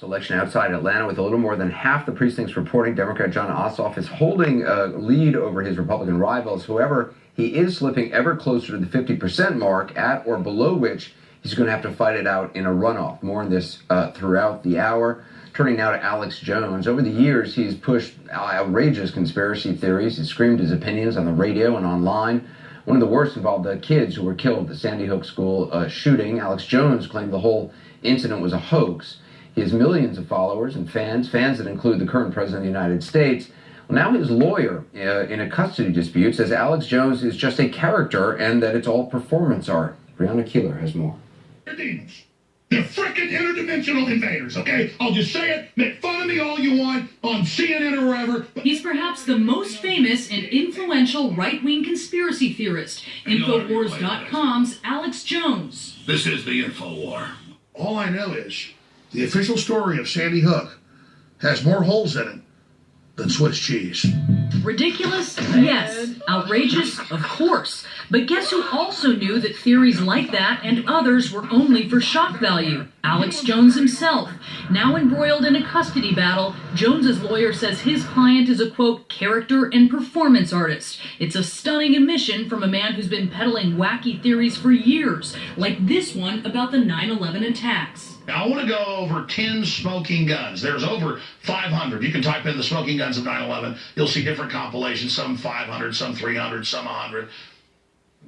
Election outside Atlanta, with a little more than half the precincts reporting Democrat Jon Ossoff is holding a lead over his Republican rivals. However, he is slipping ever closer to the 50% mark, at or below which he's going to have to fight it out in a runoff. More on this throughout the hour. Turning now to Alex Jones. Over the years, he's pushed outrageous conspiracy theories. He's screamed his opinions on the radio and online. One of the worst involved the kids who were killed at the Sandy Hook school shooting. Alex Jones claimed the whole incident was a hoax. He has millions of followers and fans that include the current president of the United States. Well, now his lawyer in a custody dispute says Alex Jones is just a character and that it's all performance art. Breonna Keeler has more. They're frickin' interdimensional invaders, okay? I'll just say it, make fun of me all you want on CNN or wherever. He's perhaps the most famous and influential right-wing conspiracy theorist, Infowars.com's Alex Jones. This is the Infowar. All I know is the official story of Sandy Hook has more holes in it than Swiss cheese. Ridiculous? Yes. Outrageous? Of course. But guess who also knew that theories like that and others were only for shock value? Alex Jones himself. Now embroiled in a custody battle, Jones's lawyer says his client is a, quote, character and performance artist. It's a stunning admission from a man who's been peddling wacky theories for years, like this one about the 9/11 attacks. Now, I want to go over 10 smoking guns. There's over 500. You can type in the smoking guns of 9/11. You'll see different compilations, some 500, some 300, some 100.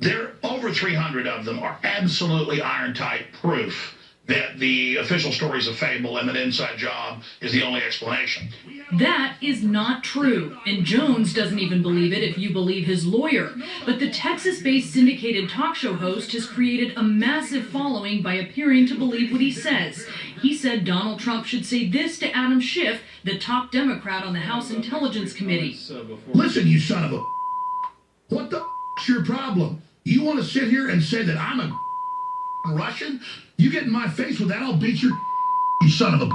There, over 300 of them are absolutely iron-tight proof that the official story is a fable and that inside job is the only explanation. That is not true, and Jones doesn't even believe it if you believe his lawyer. But the Texas-based syndicated talk show host has created a massive following by appearing to believe what he says. He said Donald Trump should say this to Adam Schiff, the top Democrat on the House Intelligence Committee. Listen, you son of a... What the f***'s your problem? You want to sit here and say that I'm a Russian? You get in my face with that, I'll beat your you son of a...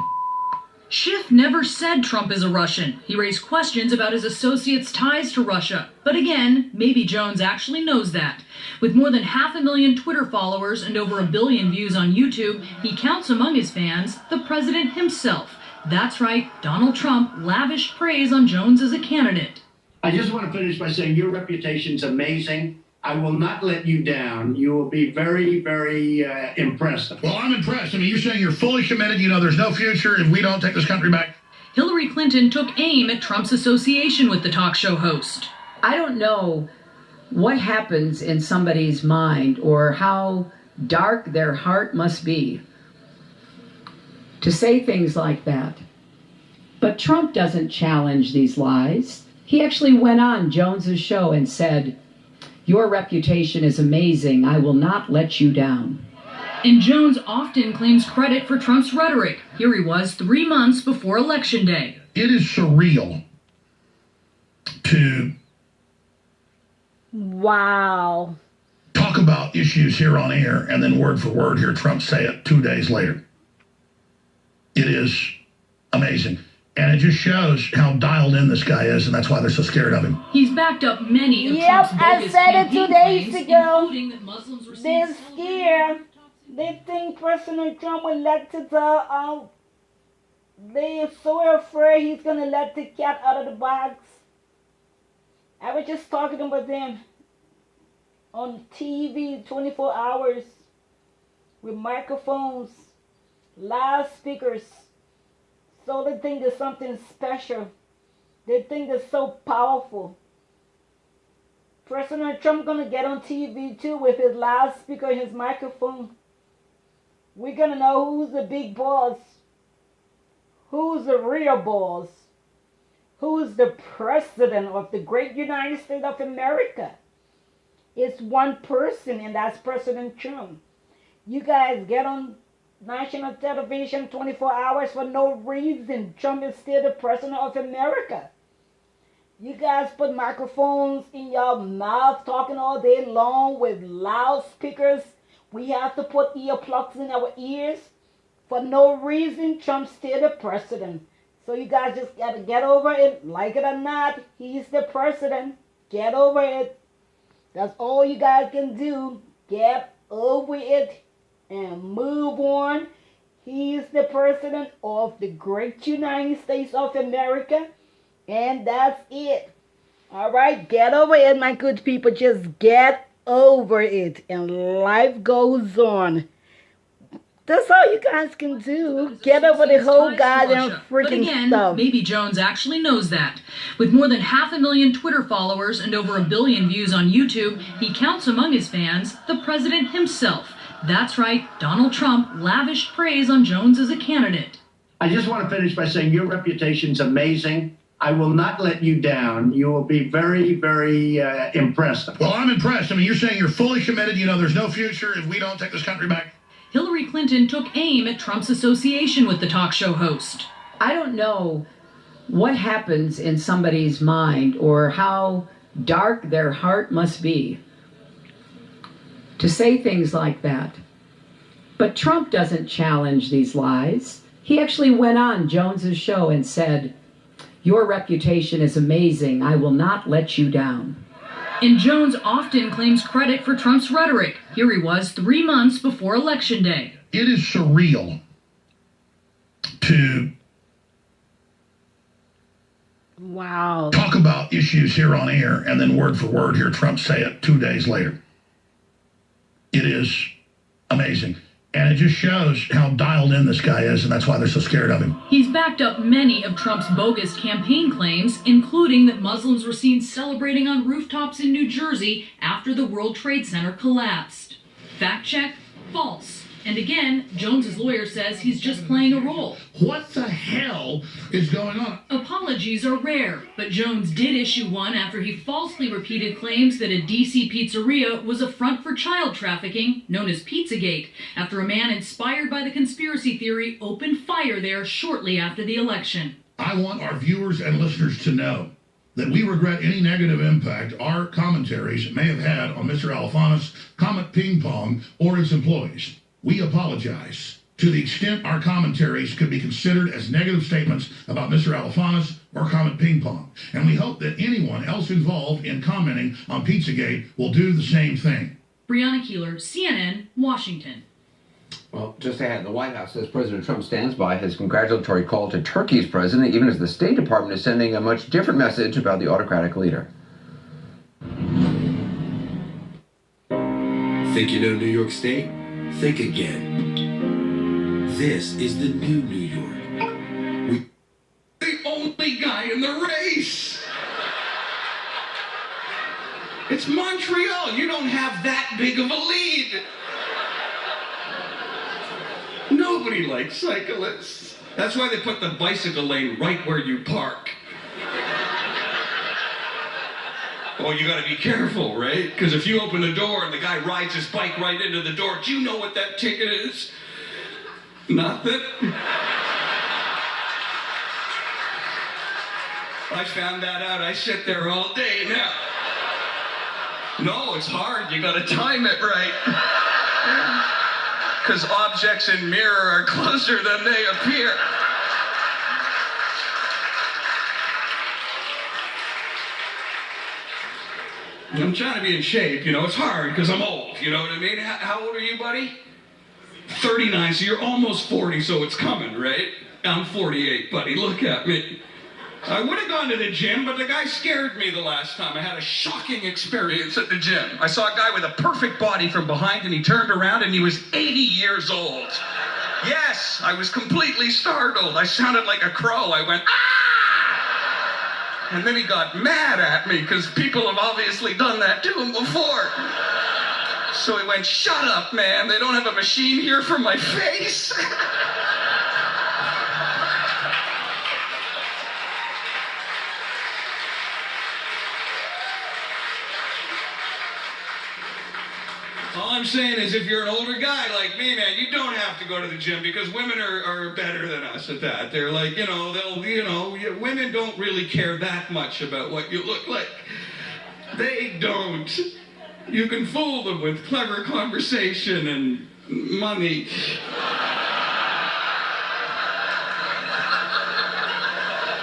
Schiff never said Trump is a Russian. He raised questions about his associates' ties to Russia. But again, maybe Jones actually knows that. With more than 500,000 Twitter followers and over 1 billion views on YouTube, he counts among his fans the president himself. That's right, Donald Trump lavished praise on Jones as a candidate. I just want to finish by saying your reputation's amazing. I will not let you down. You will be very, very impressed. Well, I'm impressed. I mean, you're saying you're fully committed. You know, there's no future if we don't take this country back. Hillary Clinton took aim at Trump's association with the talk show host. I don't know what happens in somebody's mind or how dark their heart must be to say things like that. But Trump doesn't challenge these lies. He actually went on Jones's show and said, "Your reputation is amazing. I will not let you down." And Jones often claims credit for Trump's rhetoric. Here he was 3 months before Election Day. It is surreal to talk about issues here on air and then word for word hear Trump say it 2 days later. It is amazing. And it just shows how dialed in this guy is, and that's why they're so scared of him. He's backed up many of Trump's bogus I said it 2 days campaign ago. including that Muslims receive They're scared. They think President Trump will let the they're so afraid he's gonna let the cat out of the box. I was just talking about them on TV 24 hours with microphones, loudspeakers. So they think there's something special. They think they're so powerful. President Trump gonna get on TV too with his loudspeaker and his microphone. We're gonna know who's the big boss, who's the real boss, who's the president of the great United States of America. It's one person, and that's President Trump. You guys get on national television 24 hours for no reason. Trump is still the president of America. You guys put microphones in your mouth talking all day long with loudspeakers. We have to put earplugs in our ears. For no reason, Trump's still the president. So you guys just gotta get over it. Like it or not, he's the president. Get over it. That's all you guys can do. Get over it and move on. He is the president of the great United States of America, and that's it. All right, get over it, my good people. Just get over it, and life goes on. That's all you guys can do. Get over the whole goddamn But freaking again, stuff. maybe Jones actually knows that. With more than 500,000 Twitter followers and over 1 billion views on YouTube, he counts among his fans the president himself. That's right, Donald Trump lavished praise on Jones as a candidate. I just want to finish by saying your reputation's amazing. I will not let you down. You will be very, very impressed. Well, I'm impressed. I mean, you're saying you're fully committed. You know, there's no future if we don't take this country back. Hillary Clinton took aim at Trump's association with the talk show host. I don't know what happens in somebody's mind or how dark their heart must be to say things like that. But Trump doesn't challenge these lies. He actually went on Jones's show and said, "Your reputation is amazing. I will not let you down." And Jones often claims credit for Trump's rhetoric. Here he was 3 months before Election Day. It is surreal to Wow. talk about issues here on air and then word for word hear Trump say it 2 days later. It is amazing. And it just shows how dialed in this guy is, and that's why they're so scared of him. He's backed up many of Trump's bogus campaign claims, including that Muslims were seen celebrating on rooftops in New Jersey after the World Trade Center collapsed. Fact check, false. And again, Jones's lawyer says he's just playing a role. What the hell is going on? Apologies are rare, but Jones did issue one after he falsely repeated claims that a D.C. pizzeria was a front for child trafficking, known as Pizzagate, after a man inspired by the conspiracy theory opened fire there shortly after the election. I want our viewers and listeners to know that we regret any negative impact our commentaries may have had on Mr. Alefantis, Comet Ping Pong, or its employees. We apologize to the extent our commentaries could be considered as negative statements about Mr. Alefantis or Comet Ping Pong. And we hope that anyone else involved in commenting on Pizzagate will do the same thing. Brianna Keeler, CNN, Washington. Well, just ahead, the White House says President Trump stands by his congratulatory call to Turkey's president, even as the State Department is sending a much different message about the autocratic leader. Think you know New York State? Think again. This is the new New York. The only guy in the race. It's Montreal. You don't have that big of a lead. Nobody likes cyclists. That's why they put the bicycle lane right where you park. Oh, you gotta be careful, right? Because if you open the door and the guy rides his bike right into the door, do you know what that ticket is? Nothing? I found that out. I sit there all day now. No, it's hard. You gotta time it right. Because objects in mirror are closer than they appear. I'm trying to be in shape, you know, it's hard because I'm old, you know what I mean? How old are you, buddy? 39, so you're almost 40, so it's coming, right? I'm 48, buddy, look at me. I would have gone to the gym, but the guy scared me the last time. I had a shocking experience at the gym. I saw a guy with a perfect body from behind, and he turned around, and he was 80 years old. Yes, I was completely startled. I sounded like a crow. I went, ah! And then he got mad at me because people have obviously done that to him before. So he went, shut up, man. They don't have a machine here for my face. All I'm saying is if you're an older guy like me, man, you don't have to go to the gym because women are better than us at that. They're like, women don't really care that much about what you look like. They don't. You can fool them with clever conversation and money.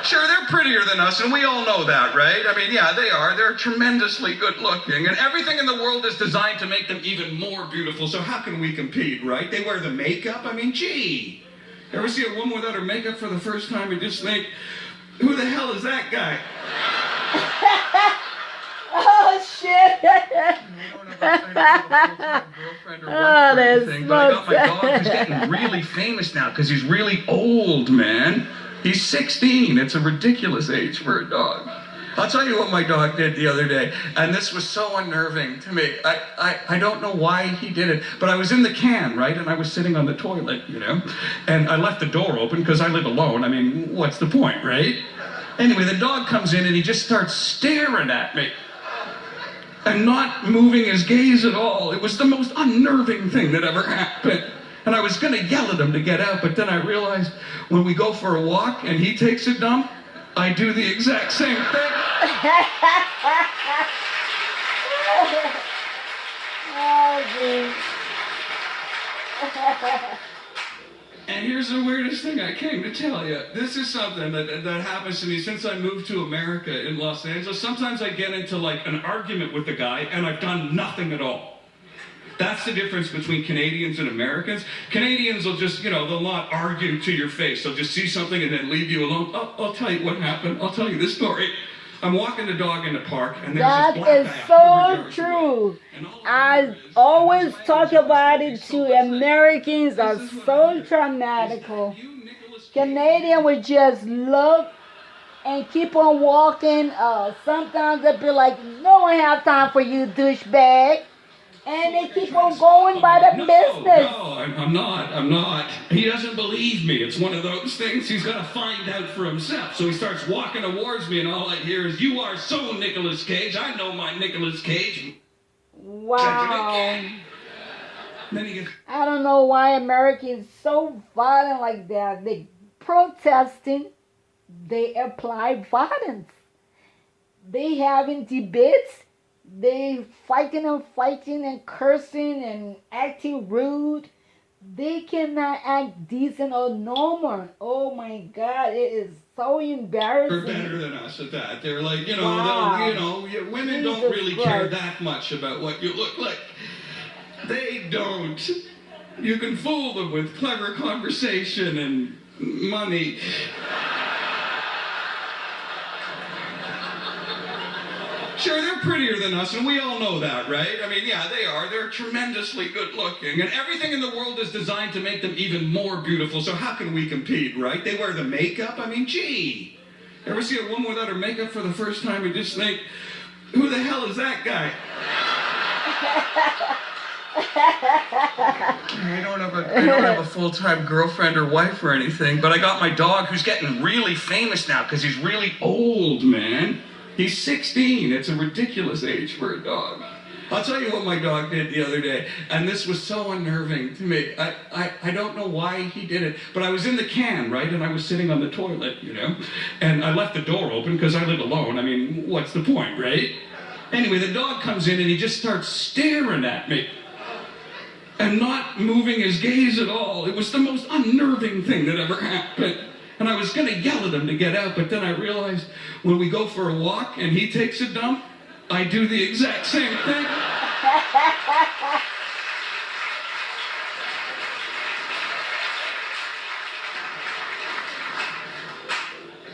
Sure, they're prettier than us, and we all know that, right? I mean, yeah, they are. They're tremendously good looking, and everything in the world is designed to make them even more beautiful, so how can we compete, right? They wear the makeup. I mean, gee, Ever see a woman without her makeup for the first time and just think, who the hell is that guy? Oh shit! Oh, that's But I got my dog who's getting really famous now because he's really old, man. He's 16. It's a ridiculous age for a dog. I'll tell you what my dog did the other day, and this was so unnerving to me. I don't know why he did it, but I was in the can, right, and I was sitting on the toilet, you know, and I left the door open because I live alone. I mean, what's the point, right? Anyway, the dog comes in and he just starts staring at me and not moving his gaze at all. It was the most unnerving thing that ever happened. And I was going to yell at him to get out, but then I realized when we go for a walk and he takes a dump, I do the exact same thing. Oh, geez. And here's the weirdest thing I came to tell you. This is something that happens to me since I moved to America in Los Angeles. Sometimes I get into like an argument with the guy and I've done nothing at all. That's the difference between Canadians and Americans. Canadians will just, they'll not argue to your face. They'll just see something and then leave you alone. Oh, I'll tell you what happened. I'll tell you this story. I'm walking the dog in the park and there's That this black is guy 100 so yards true. away. And all I hear is, always talk about it too. Americans are so dramatical. Canadian would just look and keep on walking. Sometimes they'll be like, "No one have time for you, douchebag." And they keep on going by the business. No, I'm not. He doesn't believe me. It's one of those things he's got to find out for himself. So he starts walking towards me and all I hear is, "You are so Nicolas Cage. I know my Nicolas Cage." Wow. And then he gets... I don't know why Americans so violent like that. They protesting, they apply violence. They having debates. They fighting and cursing and acting rude. They cannot act decent or normal. Oh my God, it is so embarrassing. They're better than us at that. They're like, Wow. women Jesus don't really care Christ. that much about what you look like. They don't. You can fool them with clever conversation and money. Sure, they're prettier than us, and we all know that, right? I mean, yeah, they are. They're tremendously good looking, and everything in the world is designed to make them even more beautiful, so how can we compete, right? They wear the makeup. I mean, gee. Ever see a woman without her makeup for the first time and just think, who the hell is that guy? I don't have a full-time girlfriend or wife or anything, but I got my dog who's getting really famous now because he's really old, man. He's 16. It's a ridiculous age for a dog. I'll tell you what my dog did the other day, and this was so unnerving to me. I don't know why he did it, but I was in the can, right, and I was sitting on the toilet, and I left the door open because I live alone. I mean, what's the point, right? Anyway, the dog comes in and he just starts staring at me and not moving his gaze at all. It was the most unnerving thing that ever happened. And I was going to yell at him to get out, but then I realized when we go for a walk and he takes a dump, I do the exact same thing.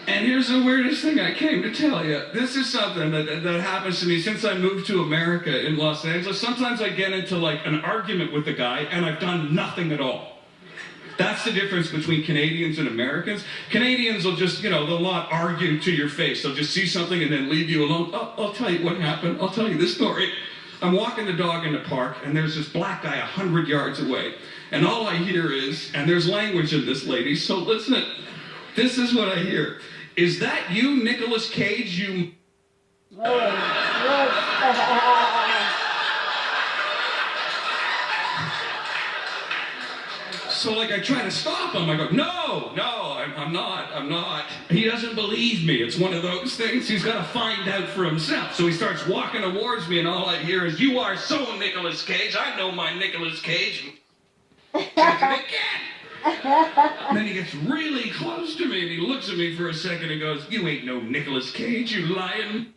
And here's the weirdest thing I came to tell you. This is something that happens to me since I moved to America in Los Angeles. Sometimes I get into like an argument with the guy and I've done nothing at all. That's the difference between Canadians and Americans. Canadians will just, they'll not argue to your face. They'll just see something and then leave you alone. Oh, I'll tell you what happened. I'll tell you this story. I'm walking the dog in the park, and there's this black guy 100 yards away. And all I hear is, and there's language in this, lady, so listen. This is what I hear. Is that you, Nicolas Cage, you... So, I try to stop him. I go, no, I'm not. He doesn't believe me. It's one of those things he's got to find out for himself. So he starts walking towards me, and all I hear is, "You are so Nicolas Cage. I know my Nicolas Cage." And then he gets really close to me, and he looks at me for a second and goes, "You ain't no Nicolas Cage, you lying."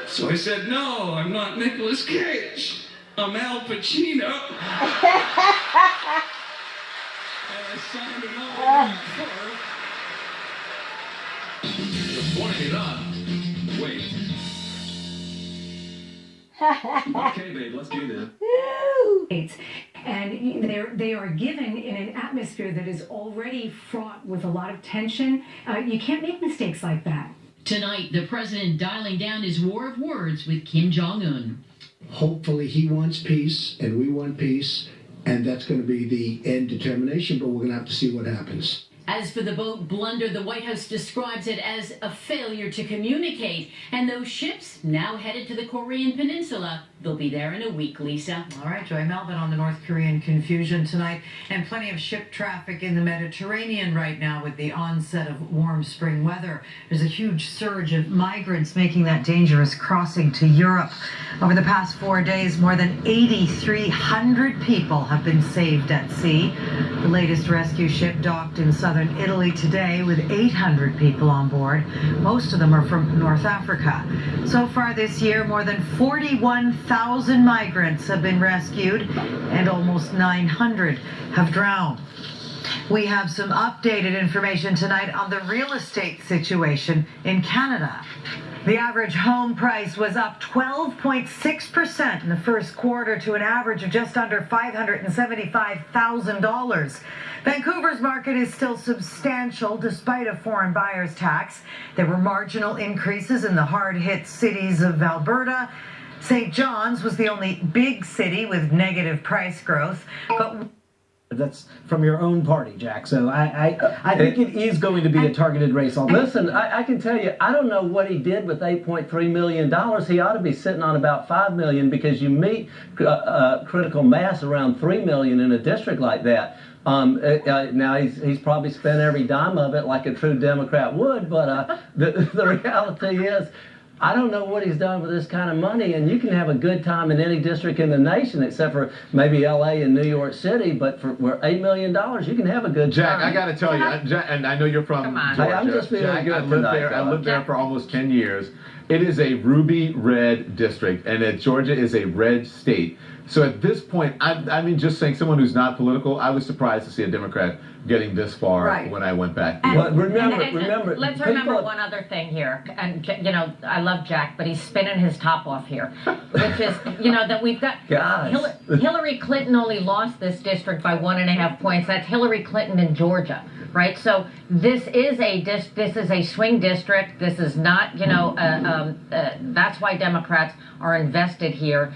So I said, "No, I'm not Nicolas Cage." I'm Al Pacino. And I signed an autograph for. Pointing it up. Wait. Okay, babe, let's do this. And they are given in an atmosphere that is already fraught with a lot of tension. You can't make mistakes like that. Tonight, the president dialing down his war of words with Kim Jong-un. Hopefully he wants peace and we want peace, and that's going to be the end determination, but we're going to have to see what happens. As for the boat blunder, the White House describes it as a failure to communicate. And those ships now headed to the Korean Peninsula. They'll be there in a week, Lisa. All right, Joy Melvin on the North Korean confusion tonight, and plenty of ship traffic in the Mediterranean right now with the onset of warm spring weather. There's a huge surge of migrants making that dangerous crossing to Europe. Over the past 4 days, more than 8,300 people have been saved at sea. The latest rescue ship docked in southern Italy today with 800 people on board. Most of them are from North Africa. So far this year, more than 41,000 migrants have been rescued and almost 900 have drowned. We have some updated information tonight on the real estate situation in Canada. The average home price was up 12.6% in the first quarter to an average of just under $575,000. Vancouver's market is still substantial despite a foreign buyer's tax. There were marginal increases in the hard-hit cities of Alberta. St. John's was the only big city with negative price growth, but that's from your own party, Jack. So I think it is going to be a targeted race. Listen, I can tell you, I don't know what he did with $8.3 million. He ought to be sitting on about $5 million, because you meet critical mass around $3 million in a district like that. Now he's probably spent every dime of it like a true Democrat would, but the reality is, I don't know what he's done with this kind of money, and you can have a good time in any district in the nation except for maybe L.A. and New York City, but for $8 million, you can have a good Jack, time. I got to tell you, Jack, and I know you're from Georgia. Hey, I'm just feeling Jack, good I lived tonight, there. I fella. lived there for almost 10 years. It is a ruby red district, and Georgia is a red state. So at this point, I mean, just saying, someone who's not political, I was surprised to see a Democrat getting this far when I went back. But remember, let's remember one other thing here. And, you know, I love Jack, but he's spinning his top off here, which is, you know, that we've got Hillary Clinton only lost this district by 1.5 points. That's Hillary Clinton in Georgia, right? So this is a swing district. This is not, you know, that's why Democrats are invested here.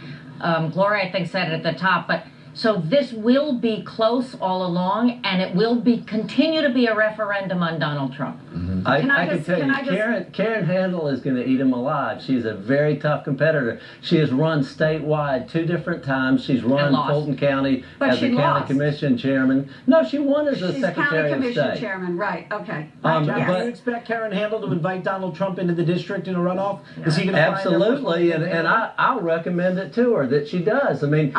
Gloria, I think, said it at the top, but so this will be close all along, and it will continue to be a referendum on Donald Trump. Mm-hmm. I can tell you, Karen Handel is going to eat him alive. She's a very tough competitor. She has run statewide 2 different times. She's run Fulton County as a county commission chairman. No, she won as a secretary of state. County commission chairman, right? Okay. But do you expect Karen Handel to invite Donald Trump into the district in a runoff? Is he going to Absolutely, and I'll recommend it to her that she does. I mean,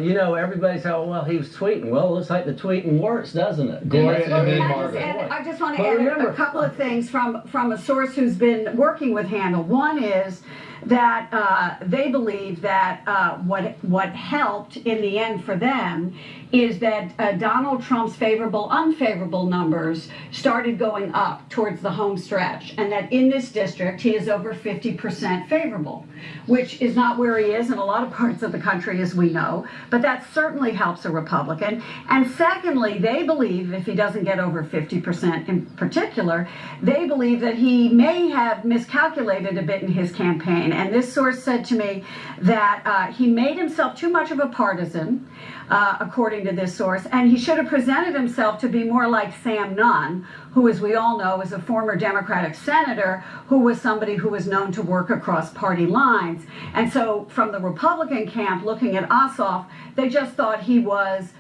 you know, everybody say, oh, well, he was tweeting. Well, it looks like the tweeting works, doesn't it? Gloria and then I Margaret. just want to add a couple of things from a source who's been working with Handel. One is that they believe that what helped in the end for them is that Donald Trump's unfavorable numbers started going up towards the home stretch, and that in this district he is over 50% favorable, which is not where he is in a lot of parts of the country, as we know, but that certainly helps a Republican. And secondly, they believe if he doesn't get over 50% in particular, they believe that he may have miscalculated a bit in his campaign. And this source said to me that he made himself too much of a partisan, according to this source, and he should have presented himself to be more like Sam Nunn, who, as we all know, is a former Democratic senator who was somebody who was known to work across party lines. And so from the Republican camp, looking at Ossoff, they just thought he was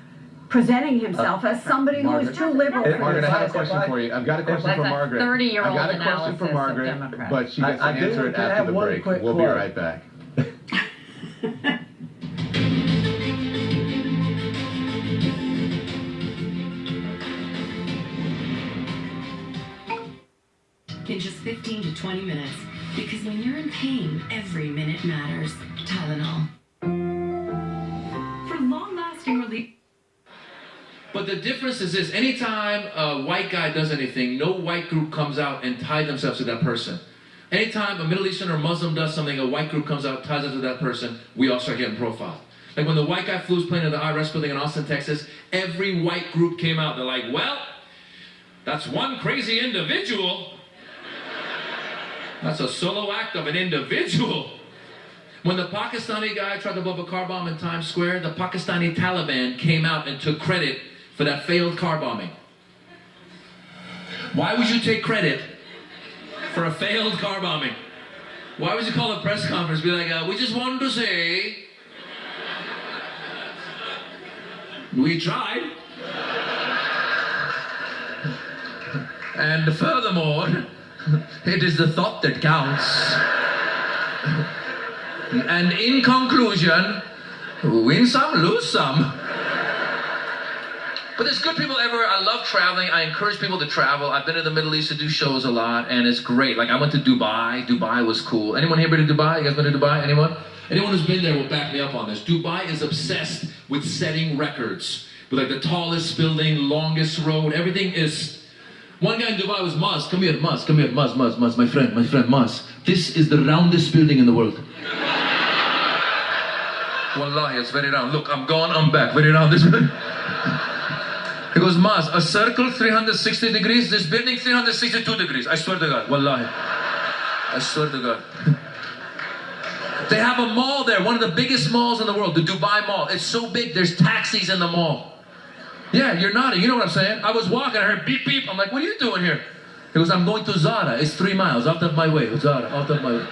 presenting himself as somebody who was too liberal. Margaret, I have a question for you. I've got a question for Margaret. 30-year-old I've got a question for Margaret, but she gets to answer it after the break. We'll be right back. In just 15 to 20 minutes, because when you're in pain, every minute matters. Tylenol. But the difference is this: anytime a white guy does anything, no white group comes out and tie themselves to that person. Anytime a Middle Eastern or Muslim does something, a white group comes out, ties us to that person, we all start getting profiled. Like when the white guy flew his plane to the IRS building in Austin, Texas, every white group came out. They're like, well, that's one crazy individual. That's a solo act of an individual. When the Pakistani guy tried to blow up a car bomb in Times Square, the Pakistani Taliban came out and took credit for that failed car bombing. Why would you take credit for a failed car bombing? Why would you call a press conference and be like, we just wanted to say, we tried. And furthermore, it is the thought that counts. And in conclusion, win some, lose some. But there's good people everywhere. I love traveling. I encourage people to travel. I've been to the Middle East to do shows a lot, and it's great. Like I went to Dubai. Dubai was cool. Anyone here been to Dubai? You guys been to Dubai? Anyone? Anyone who's been there will back me up on this. Dubai is obsessed with setting records. With like the tallest building, longest road, everything is... One guy in Dubai was Maz. Come here, Maz. Come here, Maz, my friend, Maz. This is the roundest building in the world. Wallahi, it's very round. Look, I'm gone, I'm back. Very round, this building. He goes, Maz, a circle 360 degrees, this building 362 degrees. I swear to God, Wallahi. I swear to God. They have a mall there, one of the biggest malls in the world, the Dubai Mall. It's so big, there's taxis in the mall. Yeah, you're nodding, you know what I'm saying? I was walking, I heard beep beep. I'm like, what are you doing here? He goes, I'm going to Zara. It's 3 miles, out of my way. Zara, out of my way.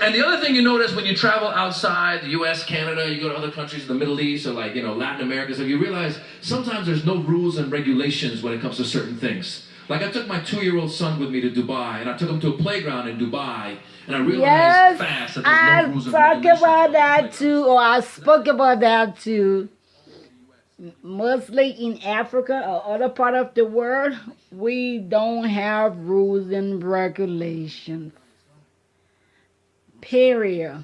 And the other thing you notice when you travel outside the US, Canada, you go to other countries in the Middle East or like, Latin America, so you realize sometimes there's no rules and regulations when it comes to certain things. Like I took my 2-year-old son with me to Dubai, and I took him to a playground in Dubai, and I realized fast that there's no rules and regulations. I talk about that too, or I spoke about that too. Mostly in Africa or other part of the world, we don't have rules and regulations. Period.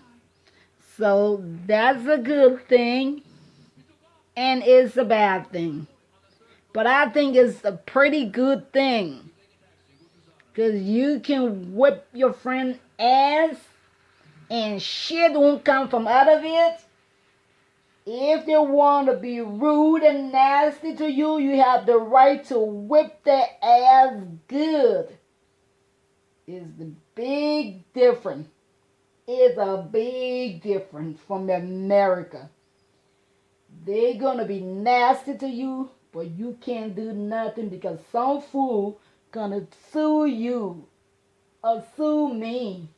So that's a good thing, and it's a bad thing. But I think it's a pretty good thing, because you can whip your friend's ass and shit won't come from out of it. If they want to be rude and nasty to you, you have the right to whip their ass good. It's the big difference. It's a big difference from America. They're going to be nasty to you, but you can't do nothing because some fool going to sue you or sue me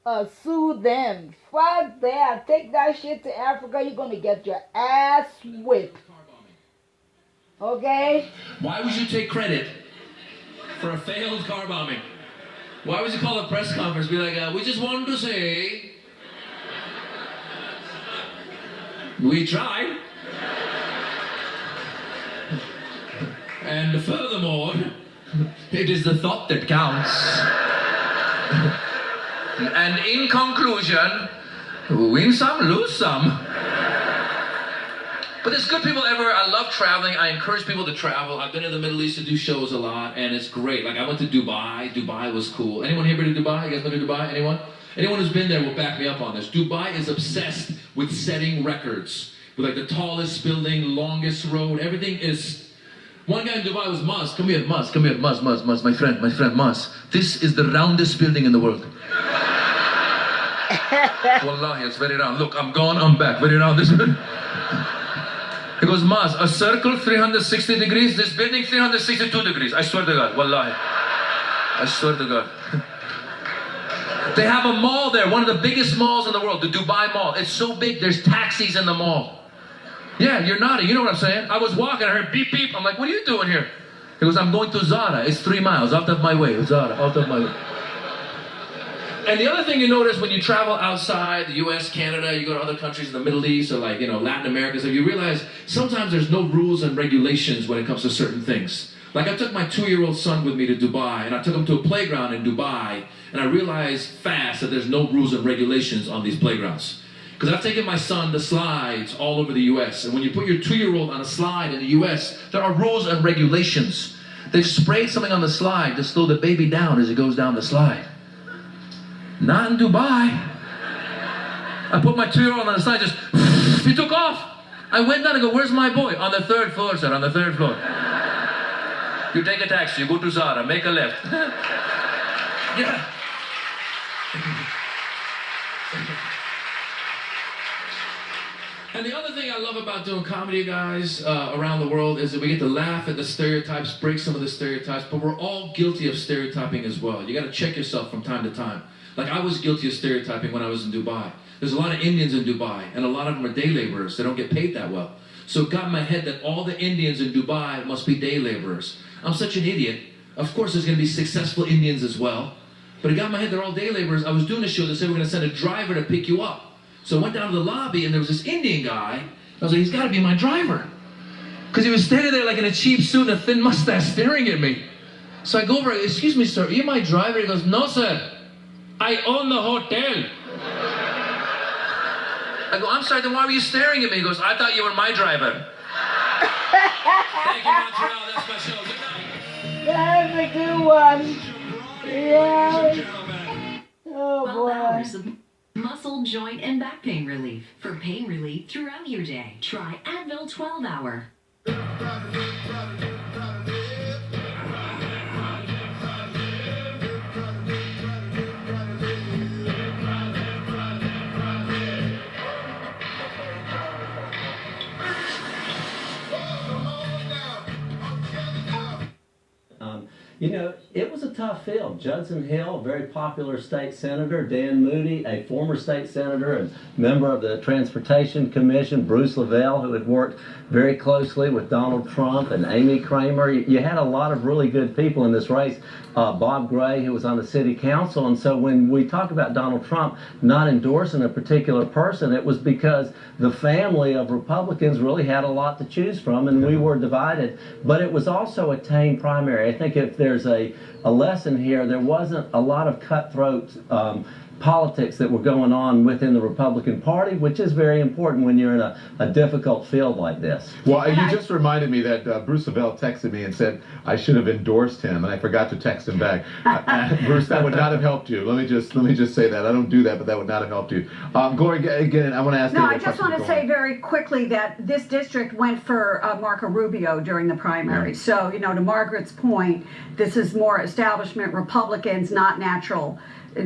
or sue them. Fuck that. Take that shit to Africa. You're going to get your ass whipped. Okay? Why would you take credit for a failed car bombing? Why would you call a press conference and be like, we just wanted to say, we tried. And furthermore, it is the thought that counts. And in conclusion, win some, lose some. But there's good people everywhere. I love traveling. I encourage people to travel. I've been to the Middle East to do shows a lot, and it's great. Like I went to Dubai. Dubai was cool. Anyone here been to Dubai? You guys been to Dubai? Anyone? Anyone who's been there will back me up on this. Dubai is obsessed with setting records. With like the tallest building, longest road, everything is... One guy in Dubai was Maz. Come here, Maz. Come here, Maz, my friend, Maz. This is the roundest building in the world. Wallahi, it's very round. Look, I'm gone, I'm back. Very round, this building. He goes, Maz, a circle 360 degrees, this building 362 degrees. I swear to God, Wallahi. I swear to God. They have a mall there, one of the biggest malls in the world, the Dubai Mall. It's so big, there's taxis in the mall. Yeah, you're nodding, you know what I'm saying? I was walking, I heard beep beep. I'm like, what are you doing here? He goes, I'm going to Zara. It's 3 miles, out of my way. Zara, out of my way. And the other thing you notice when you travel outside the US, Canada, you go to other countries in the Middle East or like, Latin America, so you realize sometimes there's no rules and regulations when it comes to certain things. Like I took my 2-year-old son with me to Dubai, and I took him to a playground in Dubai, and I realized fast that there's no rules and regulations on these playgrounds. Because I've taken my son to slides all over the U.S. And when you put your 2-year-old on a slide in the U.S., there are rules and regulations. They've sprayed something on the slide to slow the baby down as it goes down the slide. Not in Dubai. I put my 2-year-old on the slide, just, he took off. I went down and go, where's my boy? On the 3rd floor, sir, on the 3rd floor. You take a taxi, you go to Zara, make a left. Yeah. And the other thing I love about doing comedy, guys, around the world is that we get to laugh at the stereotypes, break some of the stereotypes, but we're all guilty of stereotyping as well. You got to check yourself from time to time. Like I was guilty of stereotyping when I was in Dubai. There's a lot of Indians in Dubai, and a lot of them are day laborers. They don't get paid that well. So it got in my head that all the Indians in Dubai must be day laborers. I'm such an idiot. Of course there's going to be successful Indians as well. But it got in my head they're all day laborers. I was doing a show that said we're going to send a driver to pick you up. So I went down to the lobby, and there was this Indian guy. I was like, he's got to be my driver. Because he was standing there like in a cheap suit and a thin mustache staring at me. So I go over, excuse me, sir, are you my driver? He goes, no, sir. I own the hotel. I go, I'm sorry, then why were you staring at me? He goes, I thought you were my driver. Thank you, Montreal. That's my show. Good night. That's a good one. Yeah. Oh, 12 boy. hours of muscle, joint, and back pain relief. For pain relief throughout your day, try Advil 12 Hour. You know, it was a tough field. Judson Hill, a very popular state senator. Dan Moody, a former state senator and member of the Transportation Commission. Bruce Lavelle, who had worked very closely with Donald Trump, and Amy Kramer. You had a lot of really good people in this race. Bob Gray, who was on the city council. And so when we talk about Donald Trump not endorsing a particular person, it was because the family of Republicans really had a lot to choose from, and we were divided. But it was also a tame primary. I think if there's a lesson here, there wasn't a lot of cutthroat politics that were going on within the Republican Party, which is very important when you're in a difficult field like this. Well, you just reminded me that Bruce Lavelle texted me and said I should have endorsed him, and I forgot to text him back. Bruce, that would not have helped you. Let me just say that. I don't do that, but that would not have helped you. Gloria, again, I want to ask you. No, I just want to say very quickly that this district went for Marco Rubio during the primary. Yeah. So, you know, to Margaret's point, this is more establishment Republicans, not natural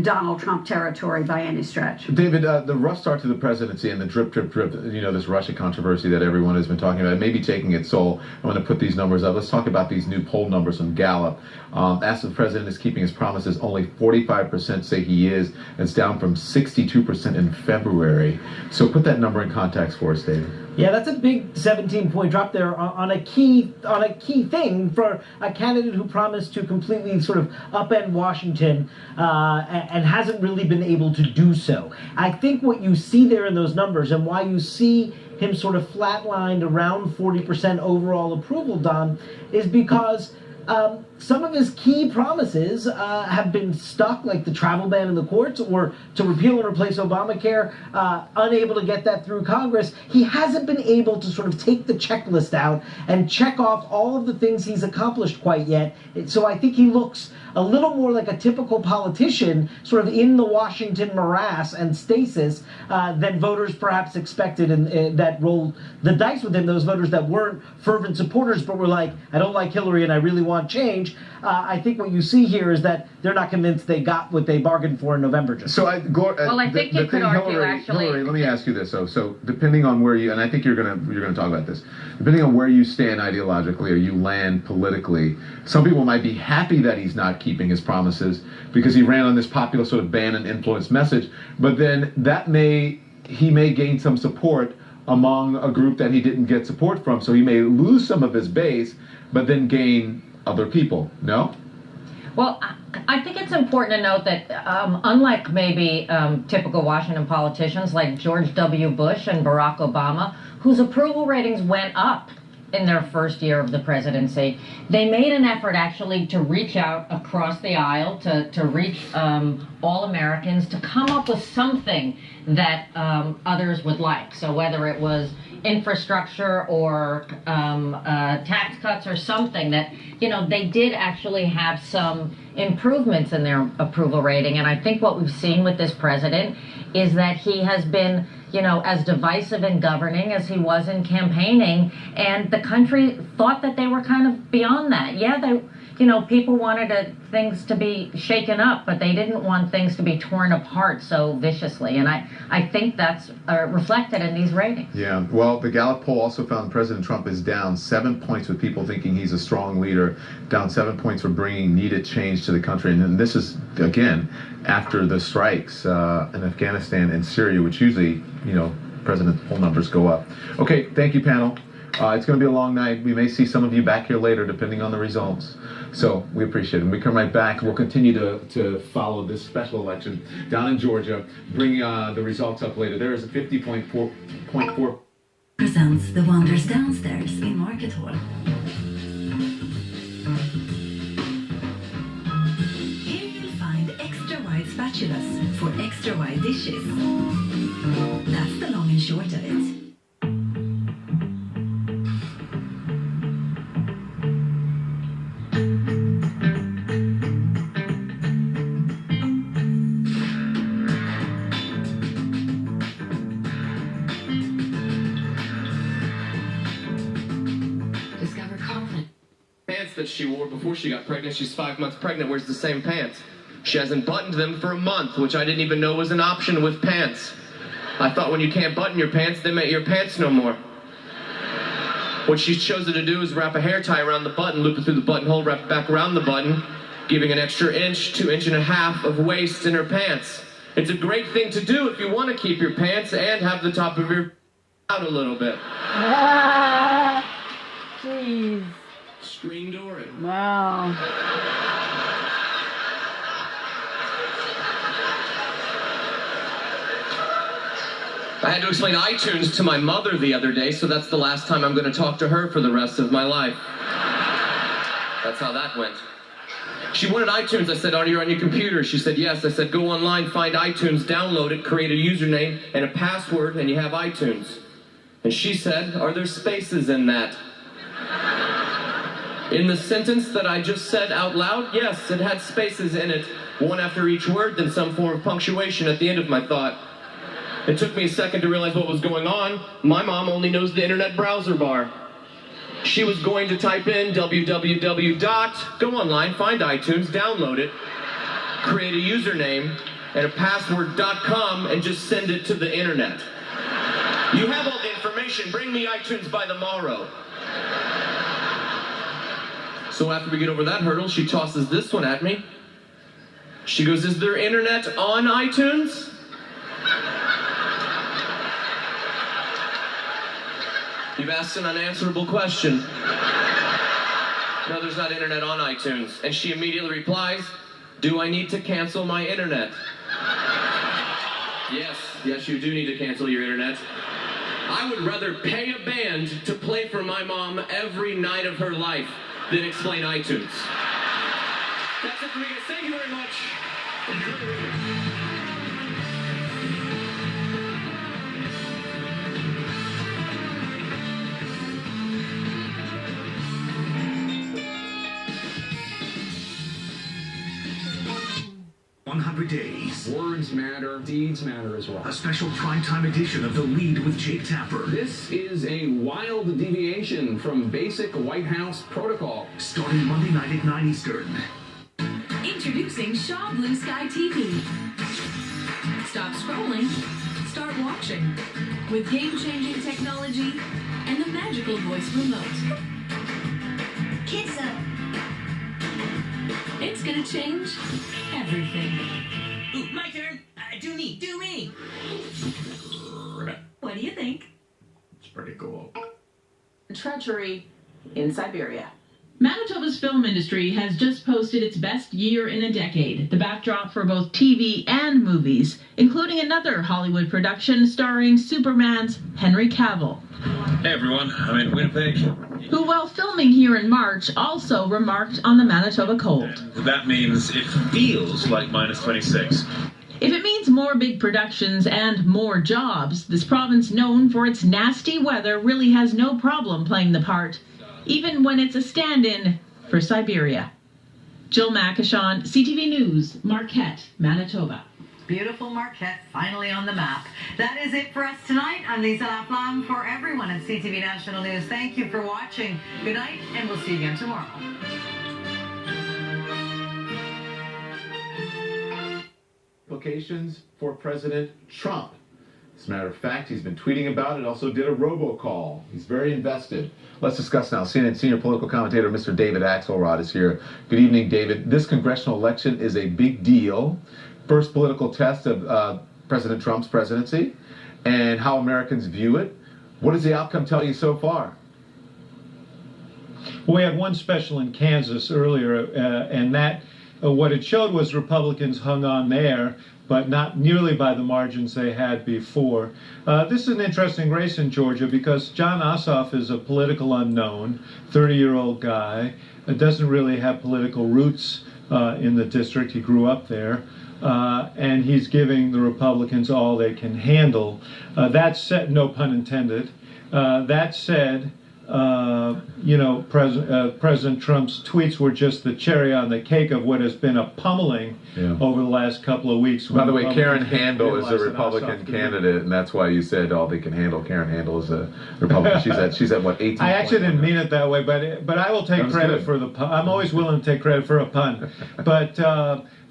Donald Trump territory by any stretch. David, the rough start to the presidency and the drip, you know, this Russia controversy that everyone has been talking about, maybe taking its toll. I want to put these numbers up. Let's talk about these new poll numbers from Gallup. As the president is keeping his promises, only 45% say he is. It's down from 62% in February. So put that number in context for us, David. Yeah, that's a big 17-point drop there on a key thing for a candidate who promised to completely sort of upend Washington and hasn't really been able to do so. I think what you see there in those numbers and why you see him sort of flatlined around 40% overall approval, Don, is because some of his key promises have been stuck, like the travel ban in the courts or to repeal and replace Obamacare, unable to get that through Congress. He hasn't been able to sort of take the checklist out and check off all of the things he's accomplished quite yet. So I think he looks a little more like a typical politician, sort of in the Washington morass and stasis than voters perhaps expected, and that rolled the dice with him, those voters that weren't fervent supporters but were like, I don't like Hillary and I really want change. I think what you see here is that they're not convinced they got what they bargained for in November. So I think you could argue, Hillary, let me ask you this. So depending on where you, and I think you're gonna talk about this, depending on where you stand ideologically or you land politically, some people might be happy that he's not keeping his promises because he ran on this popular sort of ban and influence message, but then he may gain some support among a group that he didn't get support from, so he may lose some of his base, but then gain other people. No? Well, I think it's important to note that unlike maybe typical Washington politicians like George W. Bush and Barack Obama, whose approval ratings went up in their first year of the presidency. They made an effort actually to reach out across the aisle, to reach all Americans, to come up with something that others would like. So whether it was infrastructure or tax cuts or something that, they did actually have some improvements in their approval rating. And I think what we've seen with this president is that he has been, as divisive in governing as he was in campaigning, and the country thought that they were kind of beyond that. Yeah, people wanted things to be shaken up, but they didn't want things to be torn apart so viciously. And I think that's reflected in these ratings. Yeah, well, the Gallup poll also found President Trump is down 7 points with people thinking he's a strong leader, down 7 points for bringing needed change to the country. And this is, again, after the strikes in Afghanistan and Syria, which usually, President poll numbers go up. Okay, thank you, panel. It's going to be a long night. We may see some of you back here later, depending on the results. So we appreciate it. When we come right back, we'll continue to follow this special election down in Georgia, bring the results up later. There is a 50.4 presents The Wonders Downstairs in Market Hall. Here you'll find extra wide spatulas for extra wide dishes. That's the long and short of it. That she wore before she got pregnant. She's 5 months pregnant, wears the same pants. She hasn't buttoned them for a month, which I didn't even know was an option with pants. I thought when you can't button your pants, they meant your pants no more. What she's chosen to do is wrap a hair tie around the button, loop it through the buttonhole, wrap it back around the button, giving an extra inch to 1.5 inches of waist in her pants. It's a great thing to do if you want to keep your pants and have the top of your out a little bit. Jeez. Screen door it. Wow. I had to explain iTunes to my mother the other day, so that's the last time I'm going to talk to her for the rest of my life. That's how that went. She wanted iTunes. I said, are you on your computer? She said, yes. I said, go online, find iTunes, download it, create a username and a password, and you have iTunes. And she said, are there spaces in that? In the sentence that I just said out loud, yes, it had spaces in it, one after each word, then some form of punctuation at the end of my thought. It took me a second to realize what was going on. My mom only knows the internet browser bar. She was going to type in www. Go online, find iTunes, download it, create a username and a password.com, and just send it to the internet. You have all the information. Bring me iTunes by the morrow. So after we get over that hurdle, she tosses this one at me. She goes, is there internet on iTunes? You've asked an unanswerable question. No, there's not internet on iTunes. And she immediately replies, do I need to cancel my internet? Yes, you do need to cancel your internet. I would rather pay a band to play for my mom every night of her life than explain iTunes. That's it for me, guys. Thank you very much. 100 days. Words matter, deeds matter as well. A special primetime edition of The Lead with Jake Tapper. This is a wild deviation from basic White House protocol. Starting Monday night at 9 Eastern. Introducing Shaw Blue Sky TV. Stop scrolling, start watching. With game-changing technology and the magical voice remote. Kids Zone. It's gonna change everything. Ooh, my turn. Do me. What do you think? It's pretty cool. Treachery in Siberia. Manitoba's film industry has just posted its best year in a decade, the backdrop for both TV and movies, including another Hollywood production starring Superman's Henry Cavill. Hey everyone, I'm in Winnipeg. Who, while filming here in March, also remarked on the Manitoba cold. That means it feels like minus 26. If it means more big productions and more jobs, this province known for its nasty weather really has no problem playing the part, even when it's a stand-in for Siberia. Jill Makashon, CTV News, Marquette, Manitoba. Beautiful Marquette, finally on the map. That is it for us tonight. I'm Lisa Laflamme for everyone at CTV National News. Thank you for watching. Good night, and we'll see you again tomorrow. Implications for President Trump. As a matter of fact, he's been tweeting about it, also did a robocall. He's very invested. Let's discuss now. CNN senior political commentator Mr. David Axelrod is here. Good evening, David. This congressional election is a big deal. First political test of President Trump's presidency and how Americans view it. What does the outcome tell you so far? Well, we had one special in Kansas earlier, and that what it showed was Republicans hung on there, but not nearly by the margins they had before. This is an interesting race in Georgia because Jon Ossoff is a political unknown, 30-year-old guy, doesn't really have political roots in the district. He grew up there. And he's giving the Republicans all they can handle. That said, no pun intended. That said, President Trump's tweets were just the cherry on the cake of what has been a pummeling over the last couple of weeks. By the way, Karen Handel is a Republican candidate, and that's why you said all they can handle. Karen Handel is a Republican. She's at what, 18? I actually didn't mean it that way, but I will take credit for the pun. I'm always willing to take credit for a pun,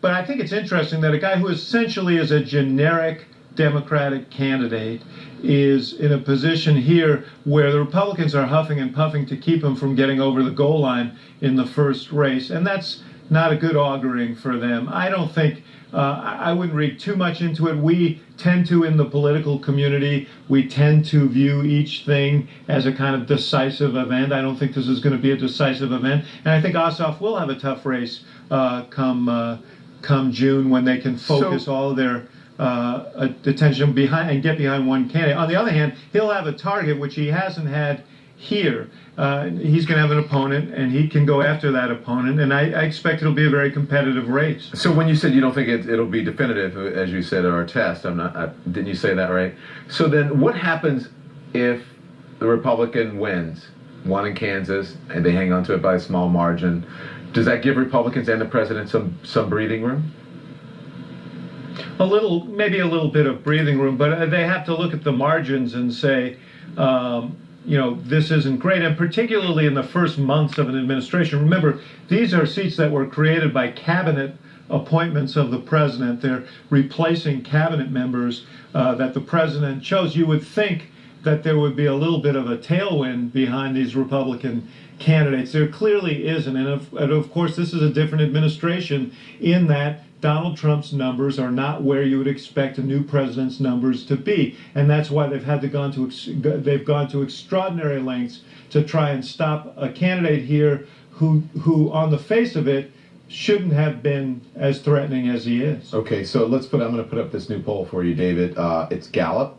but I think it's interesting that a guy who essentially is a generic Democratic candidate is in a position here where the Republicans are huffing and puffing to keep him from getting over the goal line in the first race, and that's not a good auguring for them. I don't think, I wouldn't read too much into it. We tend to, in the political community, we tend to view each thing as a kind of decisive event. I don't think this is going to be a decisive event, and I think Ossoff will have a tough race come June when they can focus all of their attention behind and get behind one candidate. On the other hand, he'll have a target which he hasn't had here. He's going to have an opponent, and he can go after that opponent, and I expect it'll be a very competitive race. So when you said you don't think it'll be definitive, as you said at our test, didn't you say that right? So then what happens if the Republican wins, one in Kansas, and they hang on to it by a small margin? Does that give Republicans and the president some breathing room? Maybe a little bit of breathing room, but they have to look at the margins and say, this isn't great, and particularly in the first months of an administration. Remember, these are seats that were created by cabinet appointments of the president. They're replacing cabinet members that the president chose. You would think that there would be a little bit of a tailwind behind these Republican candidates. There clearly isn't, and of course this is a different administration in that Donald Trump's numbers are not where you would expect a new president's numbers to be, and that's why they've gone to extraordinary lengths to try and stop a candidate here who on the face of it shouldn't have been as threatening as he is. Okay, so I'm going to put up this new poll for you, David. It's Gallup.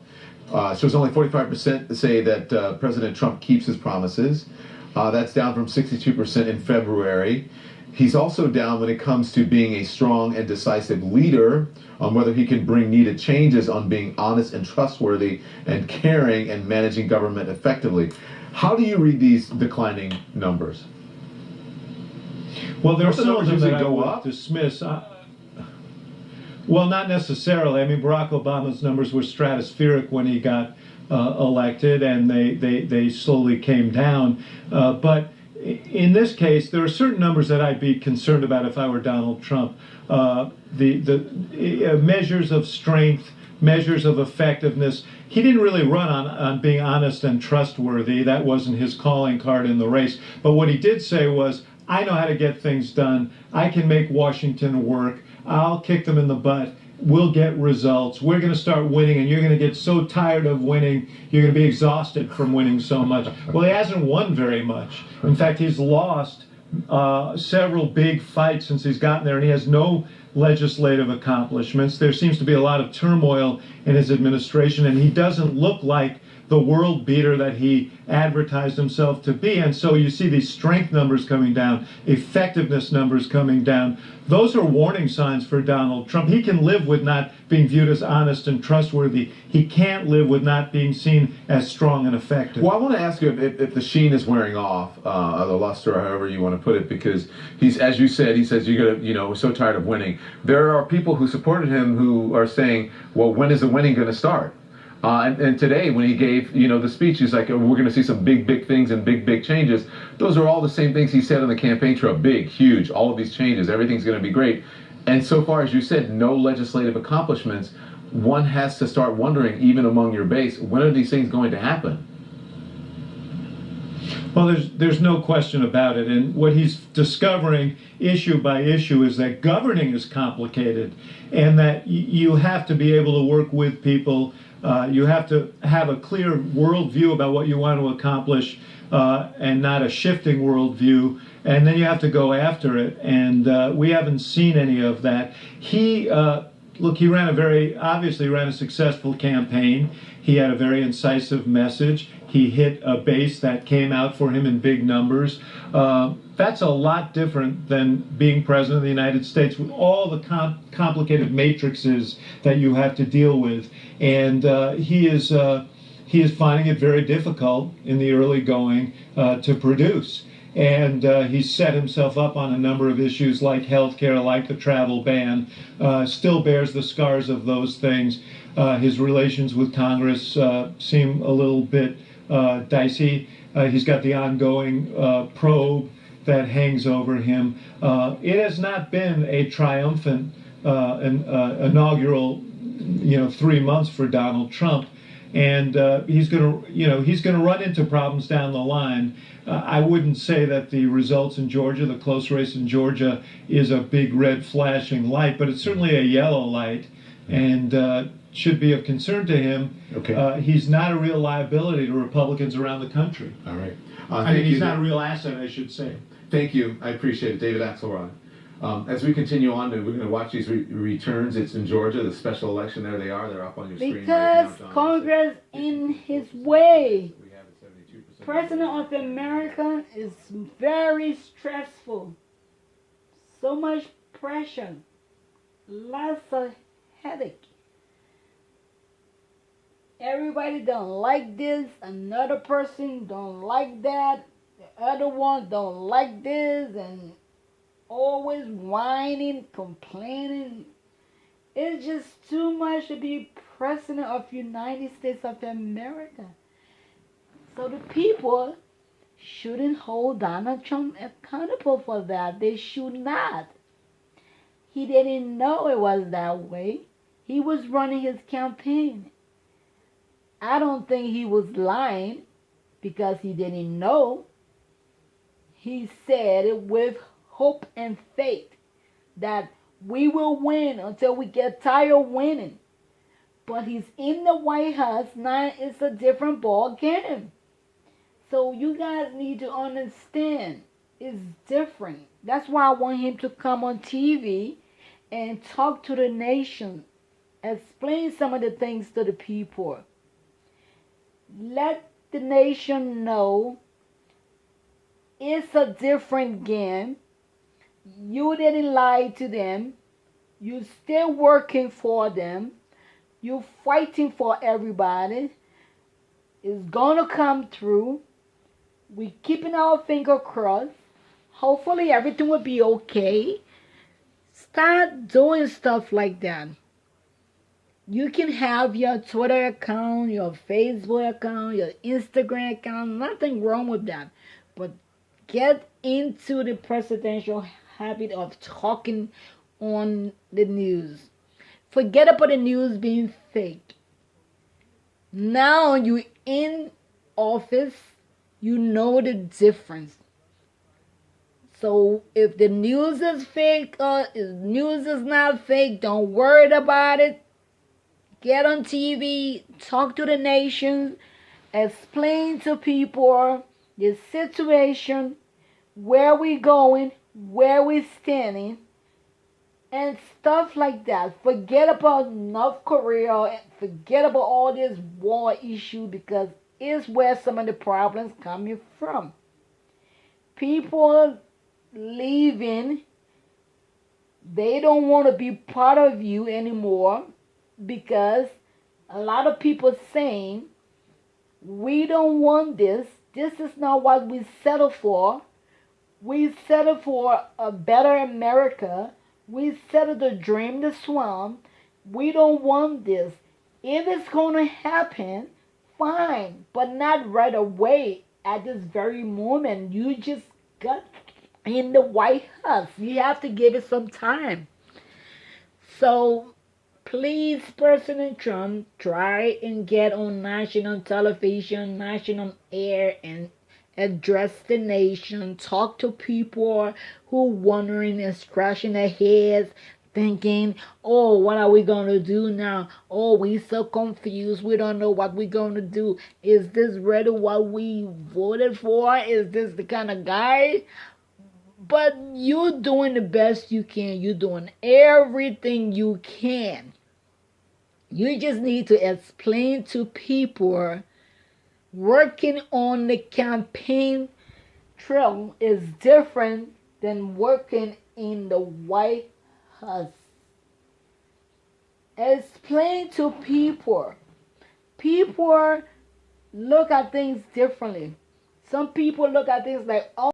So it's only 45% say that President Trump keeps his promises. That's down from 62% in February. He's also down when it comes to being a strong and decisive leader, on whether he can bring needed changes on being honest and trustworthy and caring and managing government effectively. How do you read these declining numbers? Well, there are some of them that I would dismiss. Well, not necessarily. I mean, Barack Obama's numbers were stratospheric when he got elected, and they slowly came down. But in this case, there are certain numbers that I'd be concerned about if I were Donald Trump. The measures of strength, measures of effectiveness. He didn't really run on being honest and trustworthy. That wasn't his calling card in the race. But what he did say was, I know how to get things done. I can make Washington work. I'll kick them in the butt. We'll get results. We're going to start winning, and you're going to get so tired of winning, you're going to be exhausted from winning so much. Well, he hasn't won very much. In fact, he's lost several big fights since he's gotten there, and he has no legislative accomplishments. There seems to be a lot of turmoil in his administration, and he doesn't look like the world beater that he advertised himself to be. And so you see these strength numbers coming down, effectiveness numbers coming down. Those are warning signs for Donald Trump. He can live with not being viewed as honest and trustworthy. He can't live with not being seen as strong and effective. Well, I want to ask you if the sheen is wearing off, the luster, or however you want to put it, because he's, as you said, he says, we're so tired of winning. There are people who supported him who are saying, well, when is the winning going to start? And today, when he gave, the speech, he's like, we're going to see some big things and big changes. Those are all the same things he said on the campaign trail. Big, huge, all of these changes. Everything's going to be great. And so far, as you said, no legislative accomplishments. One has to start wondering, even among your base, when are these things going to happen? Well, there's no question about it. And what he's discovering issue by issue is that governing is complicated, and that you have to be able to work with people. You have to have a clear worldview about what you want to accomplish, and not a shifting worldview. And then you have to go after it. And we haven't seen any of that. He obviously ran a successful campaign. He had a very incisive message. He hit a base that came out for him in big numbers. That's a lot different than being president of the United States with all the complicated matrices that you have to deal with. And he is finding it very difficult in the early going to produce. And he's set himself up on a number of issues like healthcare, like the travel ban, still bears the scars of those things. His relations with Congress seem a little bit dicey. He's got the ongoing probe that hangs over him. It has not been a triumphant inaugural 3 months for Donald Trump. And he's going to run into problems down the line. I wouldn't say that the results in Georgia, the close race in Georgia, is a big red flashing light, but it's certainly a yellow light, and should be of concern to him. Okay. He's not a real liability to Republicans around the country. All right. I mean, he's not a real asset, I should say. Thank you. I appreciate it. David Axelrod. As we continue on, we're going to watch these returns. It's in Georgia, the special election. There they are. They're up on your screen right now, Because Congress in his way. President of America is very stressful. So much pressure. Lots of headache. Everybody don't like this. Another person don't like that. The other one don't like this. And always whining, complaining. It's just too much to be president of the United States of America. So the people shouldn't hold Donald Trump accountable for that. They should not. He didn't know it was that way. He was running his campaign. I don't think he was lying because he didn't know. He said it with hope and faith that we will win until we get tired of winning. But he's in the White House now. It's a different ball game. So you guys need to understand it's different. That's why I want him to come on TV and talk to the nation, explain some of the things to the people. Let the nation know it's a different game. You didn't lie to them. You're still working for them. You're fighting for everybody. It's gonna come through. We're keeping our finger crossed. Hopefully everything will be okay. Start doing stuff like that. You can have your Twitter account, your Facebook account, your Instagram account. Nothing wrong with that. But get into the presidential habit of talking on the news. Forget about the news being fake. Now you're in office, you know the difference. So if the news is fake or if news is not fake, don't worry about it. Get on TV, talk to the nation, explain to people the situation, where we going, where we standing, and stuff like that. Forget about North Korea and forget about all this war issue because it's where some of the problems coming from. People leaving, they don't want to be part of you anymore because a lot of people saying, we don't want this. This is not what we settled for. We settled for a better America. We settled the dream, the swamp. We don't want this. If it's going to happen, fine, but not right away at this very moment. You just got in the White House. You have to give it some time. So please, President Trump, try and get on national television, national air, and address the nation. Talk to people who are wondering and scratching their heads, thinking, oh, what are we going to do now? Oh, we so confused. We don't know what we're going to do. Is this really what we voted for? Is this the kind of guy? But you're doing the best you can. You're doing everything you can. You just need to explain to people working on the campaign trail is different than working in the White House. Explain to people. People look at things differently. Some people look at things like, oh,